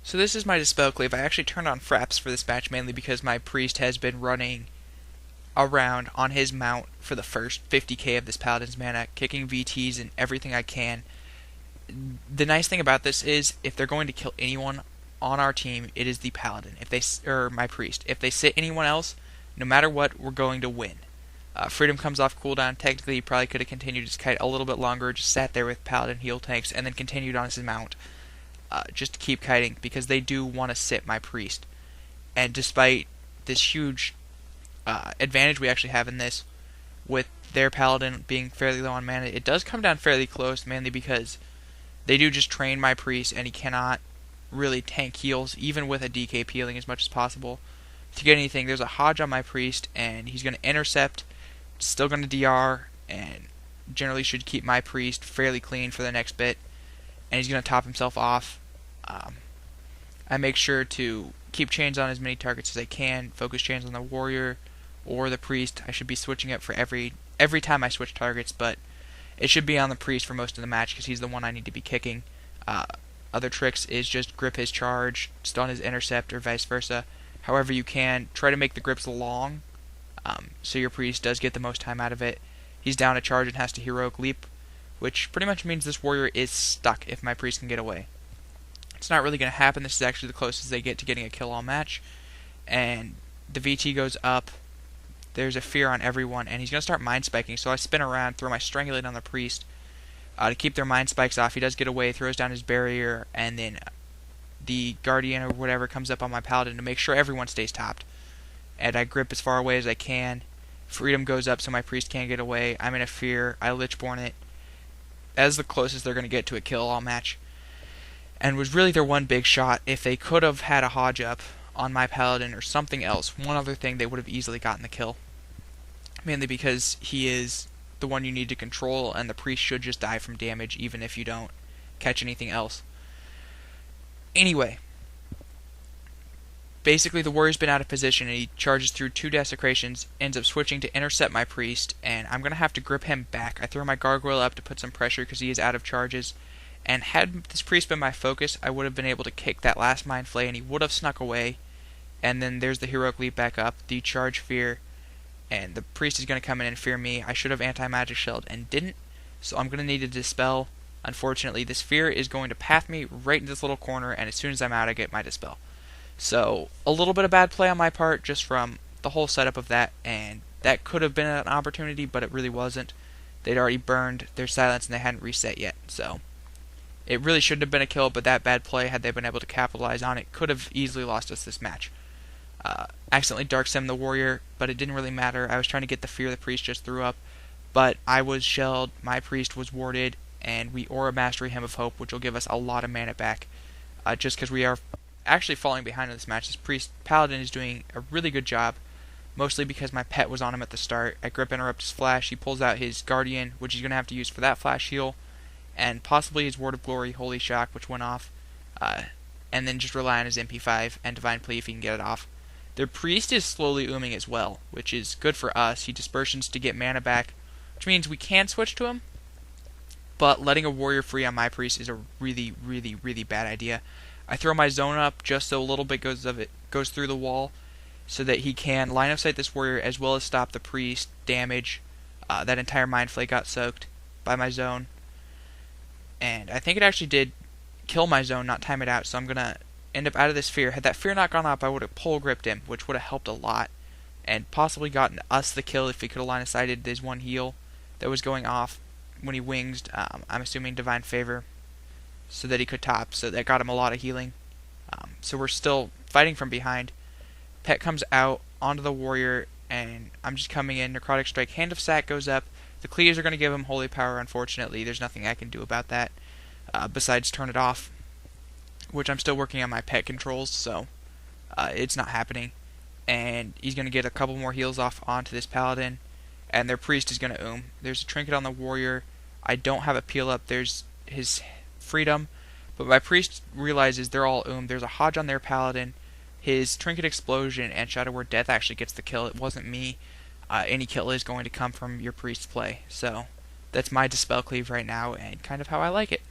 So this is my Dispel Cleave. I actually turned on Fraps for this match mainly because my Priest has been running around on his mount for the first 50k of this Paladin's mana, kicking VTs and everything I can. The nice thing about this is, if they're going to kill anyone on our team, it is the Paladin. Or my Priest. If they sit anyone else, no matter what, we're going to win. Freedom comes off cooldown. Technically, he probably could have continued his kite a little bit longer, just sat there with Paladin heal tanks, and then continued on his mount. Just to keep kiting, because they do want to sit my Priest. And despite this huge advantage we actually have in this, with their Paladin being fairly low on mana, it does come down fairly close, mainly because they do just train my Priest, and he cannot really tank heals, even with a DK peeling as much as possible. To get anything, there's a Hodge on my Priest, and he's going to intercept, still going to DR, and generally should keep my Priest fairly clean for the next bit, and he's going to top himself off. I make sure to keep chains on as many targets as I can, focus chains on the warrior or the Priest. I should be switching it for every time I switch targets, but it should be on the Priest for most of the match because he's the one I need to be kicking. Other tricks is just grip his charge, stun his intercept, or vice versa. However you can, try to make the grips long, so your Priest does get the most time out of it. He's down a charge and has to heroic leap, which pretty much means this warrior is stuck if my Priest can get away. It's not really going to happen. This is actually the closest they get to getting a kill all match. And the VT goes up. There's a fear on everyone, and he's going to start mind spiking. So I spin around, throw my Strangulate on the Priest to keep their mind spikes off. He does get away, throws down his barrier, and then the Guardian or whatever comes up on my Paladin to make sure everyone stays topped. And I grip as far away as I can. Freedom goes up so my Priest can't get away. I'm in a fear. I Lichborn it. That is the closest they're going to get to a kill all match. And was really their one big shot. If they could have had a Hodge up on my Paladin or something else, one other thing, they would have easily gotten the kill. Mainly because he is the one you need to control, and the Priest should just die from damage even if you don't catch anything else. Anyway, basically the warrior's been out of position, and he charges through 2 desecrations, ends up switching to intercept my Priest, and I'm going to have to grip him back. I throw my Gargoyle up to put some pressure because he is out of charges. And had this Priest been my focus, I would have been able to kick that last Mind Flay, and he would have snuck away. And then there's the Heroic Leap back up, the Charge Fear, and the Priest is going to come in and fear me. I should have Anti-Magic Shield and didn't, so I'm going to need to Dispel. Unfortunately, this Fear is going to path me right into this little corner, and as soon as I'm out, I get my Dispel. So, a little bit of bad play on my part, just from the whole setup of that, and that could have been an opportunity, but it really wasn't. They'd already burned their silence, and they hadn't reset yet, so it really shouldn't have been a kill, but that bad play, had they been able to capitalize on it, could have easily lost us this match. Accidentally Dark Sim the warrior, but it didn't really matter. I was trying to get the fear the Priest just threw up, but I was shelled, my Priest was warded, and we Aura Mastery Hymn of Hope, which will give us a lot of mana back, just because we are actually falling behind in this match. This Paladin is doing a really good job, mostly because my pet was on him at the start. I grip interrupt his flash, he pulls out his Guardian, which he's going to have to use for that flash heal, and possibly his Word of Glory, Holy Shock, which went off, and then just rely on his MP5 and Divine Plea if he can get it off. Their Priest is slowly ooming as well, which is good for us. He dispersions to get mana back, which means we can switch to him, but letting a warrior free on my Priest is a really, really, really bad idea. I throw my zone up just so a little bit goes through the wall, so that he can line of sight this warrior as well as stop the Priest damage. That entire Mind Flay got soaked by my zone. And I think it actually did kill my zone, not time it out, so I'm going to end up out of this fear. Had that fear not gone up, I would have pole gripped him, which would have helped a lot, and possibly gotten us the kill if he could have line of sighted his one heal that was going off when he wings. I'm assuming Divine Favor, so that he could top, so that got him a lot of healing. So we're still fighting from behind. Pet comes out onto the warrior, and I'm just coming in. Necrotic Strike, Hand of Sack goes up. The Cleaves are going to give him Holy Power, unfortunately. There's nothing I can do about that, besides turn it off, which I'm still working on my pet controls, so it's not happening. And he's going to get a couple more heals off onto this Paladin, and their Priest is going to oom. There's a Trinket on the warrior. I don't have a peel up. There's his Freedom, but my Priest realizes they're all oom. There's a Hodge on their Paladin. His Trinket Explosion and Shadow Word Death actually gets the kill. It wasn't me. Any kill is going to come from your Priest's play. So that's my Dispel Cleave right now, and kind of how I like it.